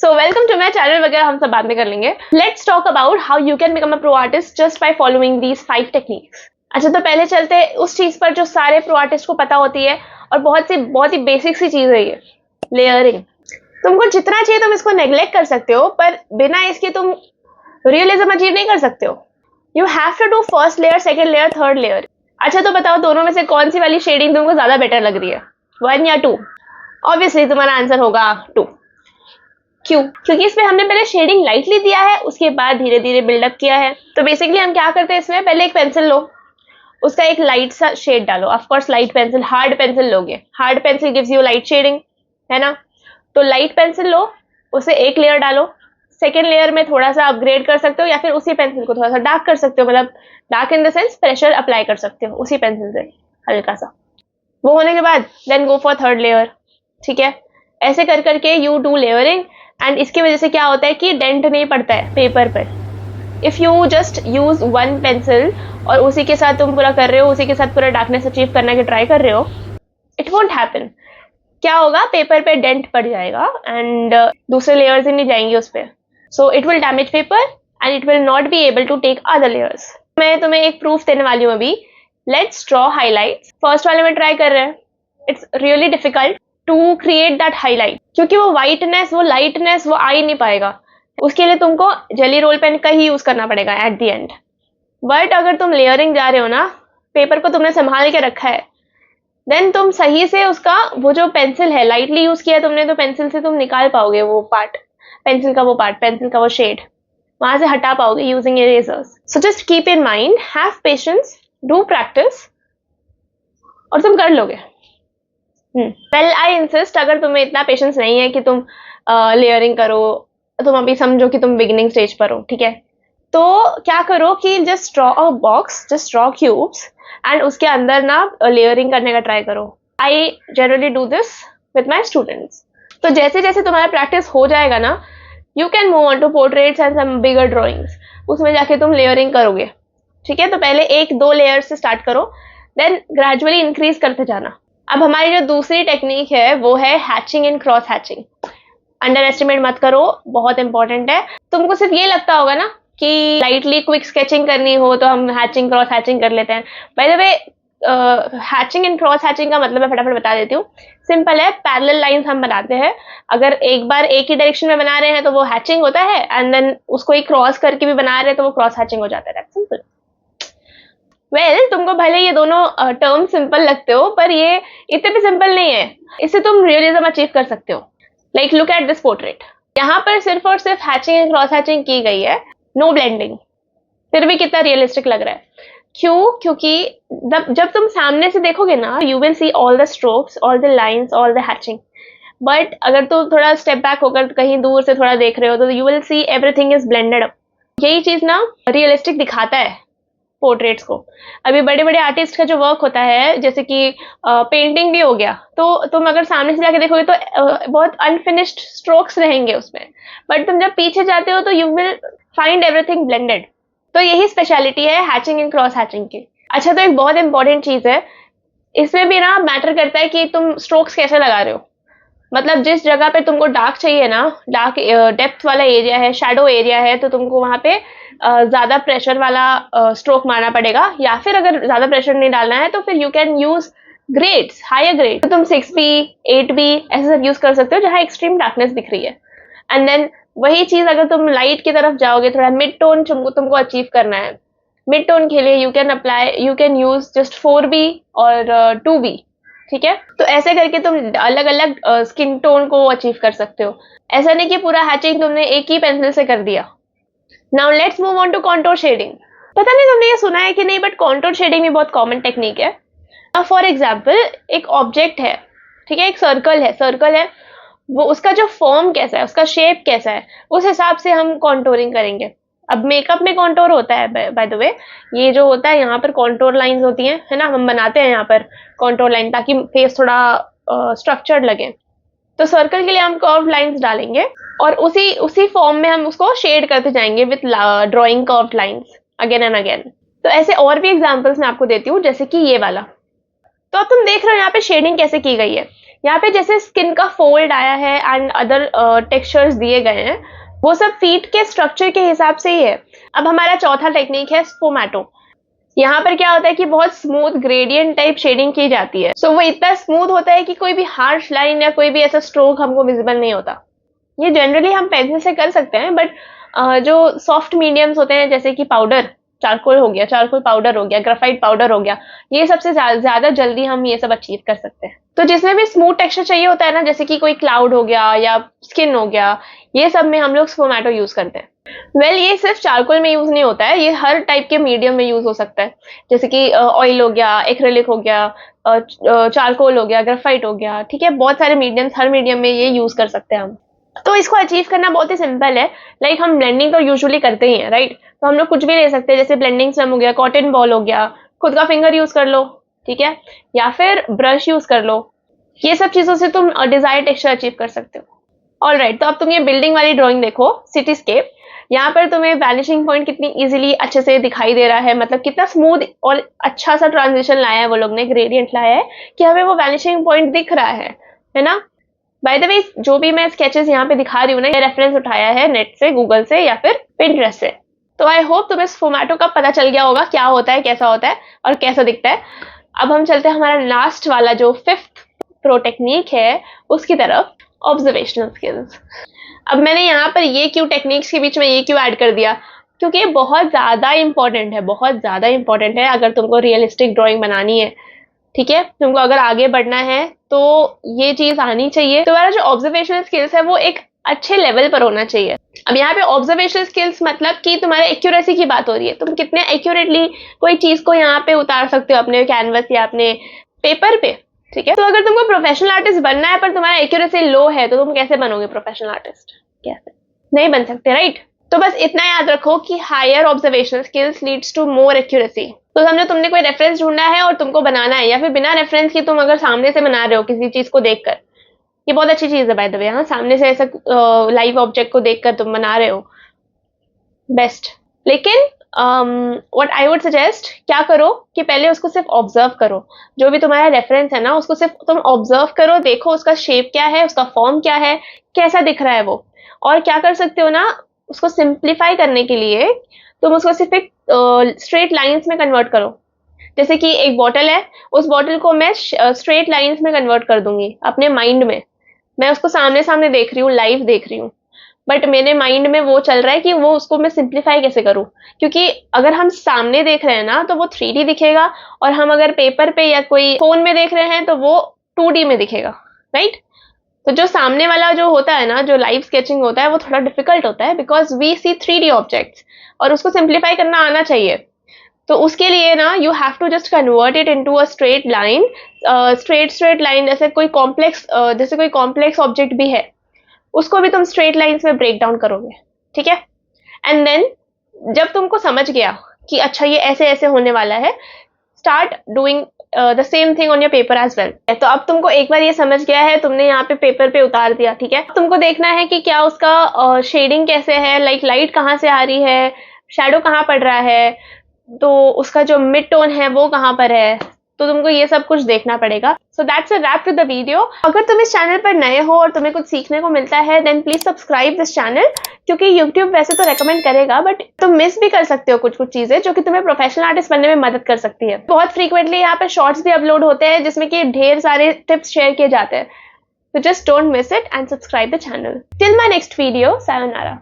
So welcome to my channel वगैरह हम सब बाद में कर लेंगे. Let's talk about how you can become a pro artist just by following these 5 techniques. अच्छा, तो पहले चलते हैं उस चीज पर जो सारे प्रो आर्टिस्ट को पता होती है और बहुत ही बेसिक सी चीज है ये, लेयरिंग. तुमको जितना चाहिए तुम इसको नेग्लेक्ट कर सकते हो, पर बिना इसके तुम रियलिज्म अचीव नहीं कर सकते हो. You have to do first layer, second layer, third layer. अच्छा, तो बताओ दोनों में से कौन सी वाली शेडिंग तुमको ज्यादा बेटर लग रही है, 1 या 2? ऑब्वियसली तुम्हारा आंसर होगा 2. क्यों? क्योंकि इसमें हमने पहले शेडिंग लाइटली दिया है, उसके बाद धीरे धीरे बिल्डअप किया है. तो बेसिकली हम क्या करते हैं इसमें, पहले एक पेंसिल लो, उसका एक लाइट सा शेड डालो. Of course light pencil, hard pencil लोगे, hard pencil gives you light shading, है ना. तो लाइट पेंसिल लो, उसे एक लेयर डालो. सेकेंड लेयर में थोड़ा सा अपग्रेड कर सकते हो या फिर उसी पेंसिल को थोड़ा सा डार्क कर सकते हो, मतलब dark in the sense pressure apply कर सकते हो उसी पेंसिल से हल्का सा. वो होने के बाद then go for third layer. ठीक है, ऐसे कर करके यू डू लेयरिंग. एंड इसकी वजह से क्या होता है कि डेंट नहीं पड़ता है पेपर पर. If you just use one pencil और उसी के साथ तुम पूरा कर रहे हो, उसी के साथ पूरा डार्कनेस अचीव करने की ट्राई कर रहे हो, इट वोंट हैपन. क्या होगा, पेपर पे डेंट पड़ जाएगा एंड दूसरे लेयर्स ही नहीं जाएंगे उस पर. So it will damage paper and it will not be able to take other layers. मैं तुम्हें एक प्रूफ देने वाली हूँ अभी. Let's draw highlights. फर्स्ट वाले में ट्राई कर रहे हैं. It's really difficult to create that highlight, क्योंकि वो वाइटनेस, वो लाइटनेस वो आ ही नहीं पाएगा. उसके लिए तुमको जेली रोल पेन का ही यूज करना पड़ेगा एट द एंड. बट अगर तुम लेयरिंग जा रहे हो ना, पेपर को तुमने संभाल के रखा है, देन तुम सही से उसका वो जो पेंसिल है लाइटली यूज किया तुमने, तो पेंसिल से तुम निकाल पाओगे वो पार्ट, पेंसिल का वो शेड वहां से हटा पाओगे using erasers. So just keep in mind, have patience, do practice और तुम कर लोगे. वेल आई इंसिस्ट, अगर तुम्हें इतना पेशेंस नहीं है कि तुम लेयरिंग करो, तुम अभी समझो कि तुम बिगिनिंग स्टेज पर हो, ठीक है, तो क्या करो कि just draw a box, just draw cubes and उसके अंदर ना लेयरिंग करने का ट्राई करो. I generally do this with my students. तो जैसे जैसे तुम्हारा प्रैक्टिस हो जाएगा ना, you can move on to portraits and some bigger drawings. उसमें जाके तुम लेयरिंग करोगे. ठीक है, तो पहले 1-2 लेयर से स्टार्ट करो, देन ग्रेजुअली इंक्रीज करते जाना. अब हमारी जो दूसरी टेक्निक है वो है hatching and cross hatching. Under estimate मत करो, बहुत इंपॉर्टेंट है. तुमको सिर्फ ये लगता होगा ना कि लाइटली क्विक स्केचिंग करनी हो तो हम हैचिंग क्रॉस हैचिंग कर लेते हैं. By the way, hatching and cross hatching का मतलब मैं फटाफट बता देती हूँ. सिंपल है, पैरेलल लाइंस हम बनाते हैं. अगर एक बार एक ही डायरेक्शन में बना रहे हैं तो वो हैचिंग होता है, एंड देन उसको एक क्रॉस करके भी बना रहे हैं तो वो क्रॉस हैचिंग हो जाता है. That's simple. वेल, तुमको भले ये दोनों टर्म सिंपल लगते हो, पर ये इतने भी सिंपल नहीं है. इससे तुम रियलिज्म अचीव कर सकते हो. Like look at this portrait. यहाँ पर सिर्फ और सिर्फ हैचिंग एंड क्रॉस हैचिंग की गई है, नो ब्लेंडिंग. फिर भी कितना रियलिस्टिक लग रहा है. क्यों? क्योंकि जब तुम सामने से देखोगे ना, you will see all the strokes, all the lines, all the hatching. But अगर तुम थोड़ा स्टेप बैक होकर कहीं दूर से थोड़ा देख रहे हो तो you will see everything is blended up. यही चीज ना रियलिस्टिक दिखाता है पोर्ट्रेट्स को. अभी बड़े बड़े आर्टिस्ट का जो वर्क होता है, जैसे कि पेंटिंग भी हो गया, तो तुम अगर सामने से जाके देखोगे तो बहुत अनफिनिश्ड स्ट्रोक्स रहेंगे उसमें. बट तुम जब पीछे जाते हो तो you will find everything blended. तो यही स्पेशलिटी है हैचिंग एंड क्रॉस हैचिंग की. अच्छा, तो एक बहुत इंपॉर्टेंट चीज है, इसमें भी ना मैटर करता है कि तुम स्ट्रोक्स कैसे लगा रहे हो. मतलब जिस जगह पे तुमको डार्क चाहिए ना, डार्क डेप्थ वाला एरिया है, शैडो एरिया है, तो तुमको वहां पे ज्यादा प्रेशर वाला स्ट्रोक मारना पड़ेगा. या फिर अगर ज्यादा प्रेशर नहीं डालना है तो फिर you can use grades, higher grade. तो तुम 6B 8B ऐसे सब यूज कर सकते हो जहां एक्सट्रीम डार्कनेस दिख रही है. एंड देन वही चीज अगर तुम लाइट की तरफ जाओगे, थोड़ा मिड टोन तुमको अचीव करना है, मिड टोन के लिए you can use just 4B और 2B. ठीक है, तो ऐसे करके तुम अलग अलग स्किन टोन को अचीव कर सकते हो. ऐसा नहीं कि पूरा हैचिंग तुमने एक ही पेंसिल से कर दिया. Now let's move on to contour shading. पता नहीं तुमने ये सुना है कि नहीं, बट कॉन्टोर शेडिंग भी बहुत कॉमन टेक्निक है. फॉर एग्जाम्पल, एक ऑब्जेक्ट है, ठीक है, एक सर्कल है, वो उसका जो फॉर्म कैसा है, उसका शेप कैसा है, उस हिसाब से हम कॉन्टोरिंग करेंगे. अब मेकअप में कॉन्टोर होता है, बाय द वे, ये जो होता है यहाँ पर कॉन्टोर लाइंस होती हैं, है ना, हम बनाते हैं यहाँ पर कॉन्टोर लाइन ताकि फेस थोड़ा स्ट्रक्चर्ड लगे. तो सर्कल के लिए हम कर्व लाइंस डालेंगे और उसी फॉर्म में हम उसको शेड करते जाएंगे with drawing curve lines again and again. तो ऐसे और भी एग्जांपल्स मैं आपको देती हूँ, जैसे कि ये वाला. तो अब तुम देख रहे हो यहाँ पे शेडिंग कैसे की गई है. यहाँ पे जैसे स्किन का फोल्ड आया है एंड अदर टेक्सचर्स दिए गए हैं, वो सब फीट के स्ट्रक्चर के हिसाब से ही है। अब हमारा चौथा टेक्निक है स्फुमैटो। यहाँ पर क्या होता है कि बहुत स्मूथ ग्रेडियंट टाइप शेडिंग की जाती है। सो वो इतना स्मूथ होता है कि कोई भी हार्श लाइन या कोई भी ऐसा स्ट्रोक हमको विजिबल नहीं होता। ये जनरली हम पेंसिल से कर सकते हैं, बट जो सॉफ्ट मीडियम्स होते हैं जैसे कि पाउडर, चारकोल हो गया, चारकोल पाउडर हो गया, ग्राफाइट पाउडर हो गया, ये सबसे ज्यादा जल्दी हम ये सब अचीव कर सकते हैं। तो जिसमें भी स्मूथ टेक्सचर चाहिए होता है ना, जैसे कि कोई क्लाउड हो गया या स्किन हो गया, ये सब में हम लोग स्फुमैटो यूज करते हैं। ये सिर्फ चारकोल में यूज नहीं होता है, ये हर टाइप के मीडियम में यूज हो सकता है। जैसे कि ऑयल हो गया, एक्रेलिक हो गया, चारकोल हो गया, ग्राफाइट हो गया, ठीक है, बहुत सारे मीडियम्स, हर मीडियम में ये यूज कर सकते हैं हम। तो इसको अचीव करना बहुत ही सिंपल है। लाइक हम ब्लेंडिंग तो यूजुअली करते ही हैं, राइट? तो हम लोग कुछ भी ले सकते हैं, जैसे ब्लेंडिंग स्लम हो गया, कॉटन बॉल हो गया, खुद का फिंगर यूज कर लो, ठीक है, या फिर ब्रश यूज कर लो। ये सब चीजों से तुम डिजायर्ड टेक्सचर अचीव कर सकते हो। ऑलराइट, तो अब तुम ये बिल्डिंग वाली ड्राइंग देखो, सिटीस्केप। यहाँ पर तुम्हें वैनिशिंग पॉइंट कितनी इजीली अच्छे से दिखाई दे रहा है, मतलब कितना स्मूथ और अच्छा सा ट्रांजिशन लाया है वो लोग ने, ग्रेडियंट लाया है कि हमें वो वैनिशिंग पॉइंट दिख रहा है ना? बाय द वे, जो भी मैं स्केचेस यहाँ पे दिखा रही हूँ ना, ये रेफरेंस उठाया है नेट से, गूगल से या फिर पिंटरेस्ट से। तो आई होप तुम्हें स्फुमैटो का पता चल गया होगा, क्या होता है, कैसा होता है और कैसा दिखता है। अब हम चलते हैं हमारा लास्ट वाला जो 5th प्रो टेक्निक है उसकी तरफ, ऑब्जर्वेशनल स्किल्स। अब मैंने यहाँ पर ये क्यों टेक्निक्स के बीच में ये क्यों ऐड कर दिया, क्योंकि ये बहुत ज्यादा इंपॉर्टेंट है, बहुत ज्यादा इंपॉर्टेंट है अगर तुमको रियलिस्टिक ड्राइंग बनानी है, ठीक है? तुमको अगर आगे बढ़ना है तो ये चीज आनी चाहिए। तुम्हारा जो ऑब्जर्वेशनल स्किल्स है वो एक अच्छे लेवल पर होना चाहिए। अब यहाँ पे ऑब्जर्वेशनल स्किल्स मतलब कि तुम्हारे एक्यूरेसी की बात हो रही है, तुम कितने एक्यूरेटली कोई चीज को यहाँ पे उतार सकते हो अपने कैनवस या अपने पेपर पे, ठीक है? तो अगर तुमको प्रोफेशनल आर्टिस्ट बनना है पर तुम्हारा एक्यूरेसी लो है, तो तुम कैसे बनोगे प्रोफेशनल आर्टिस्ट? कैसे? नहीं बन सकते, राइट? तो बस इतना याद रखो कि higher observational skills leads to more accuracy. तो समझो तुमने कोई रेफरेंस ढूंढना है और तुमको बनाना है, या फिर बिना रेफरेंस की तुम अगर सामने से बना रहे हो किसी चीज को देखकर, ये बहुत अच्छी चीज है बाय द वे, हाँ, सामने से ऐसा लाइव ऑब्जेक्ट को देखकर तुम बना रहे हो, बेस्ट। लेकिन व्हाट आई वुड सजेस्ट, क्या करो कि पहले उसको सिर्फ ऑब्जर्व करो, जो भी तुम्हारा रेफरेंस है ना उसको सिर्फ तुम ऑब्जर्व करो, देखो उसका शेप क्या है, उसका फॉर्म क्या है, कैसा दिख रहा है वो। और क्या कर सकते हो ना, उसको सिंप्लीफाई करने के लिए तुम उसको सिर्फ एक स्ट्रेट लाइंस में कन्वर्ट करो। जैसे कि एक बॉटल है, उस बॉटल को मैं स्ट्रेट लाइंस में कन्वर्ट कर दूंगी अपने माइंड में। मैं उसको सामने सामने देख रही हूँ, लाइव देख रही हूँ, बट मेरे माइंड में वो चल रहा है कि वो उसको मैं सिंप्लीफाई कैसे करूँ। क्योंकि अगर हम सामने देख रहे हैं ना तो वो 3D दिखेगा, और हम अगर पेपर पे या कोई फोन में देख रहे हैं तो वो 2D में दिखेगा, राइट? तो जो सामने वाला जो होता है ना, जो लाइव स्केचिंग होता है, वो थोड़ा डिफिकल्ट होता है because we C 3D objects, और उसको सिंप्लीफाई करना आना चाहिए। तो उसके लिए ना you have to just convert it into a straight line, straight line. जैसे कोई कॉम्प्लेक्स ऑब्जेक्ट भी है, उसको भी तुम स्ट्रेट लाइंस में ब्रेक डाउन करोगे, ठीक है? एंड देन जब तुमको समझ गया कि अच्छा ये ऐसे ऐसे होने वाला है, start doing the same thing on your paper as well. तो अब तुमको एक बार ये समझ गया है, तुमने यहाँ पे पेपर पे उतार दिया, ठीक है? तुमको देखना है कि क्या उसका शेडिंग कैसे है, लाइक लाइट कहाँ से आ रही है, शेडो कहाँ पड़ रहा है, तो उसका जो मिड टोन है वो कहाँ पर है, तो तुमको ये सब कुछ देखना पड़ेगा। So that's a wrap to the video. अगर तुम इस चैनल पर नए हो और तुम्हें कुछ सीखने को मिलता है, then please subscribe this channel, क्योंकि यूट्यूब वैसे तो रेकमेंड करेगा बट तुम मिस भी कर सकते हो कुछ चीजें जो कि तुम्हें प्रोफेशनल आर्टिस्ट बनने में मदद कर सकती है। बहुत फ्रीक्वेंटली यहाँ पे शॉर्ट्स भी अपलोड होते हैं जिसमें कि ढेर सारे टिप्स शेयर किए जाते हैं। So just don't miss it and subscribe the channel. Till my next video, sayonara.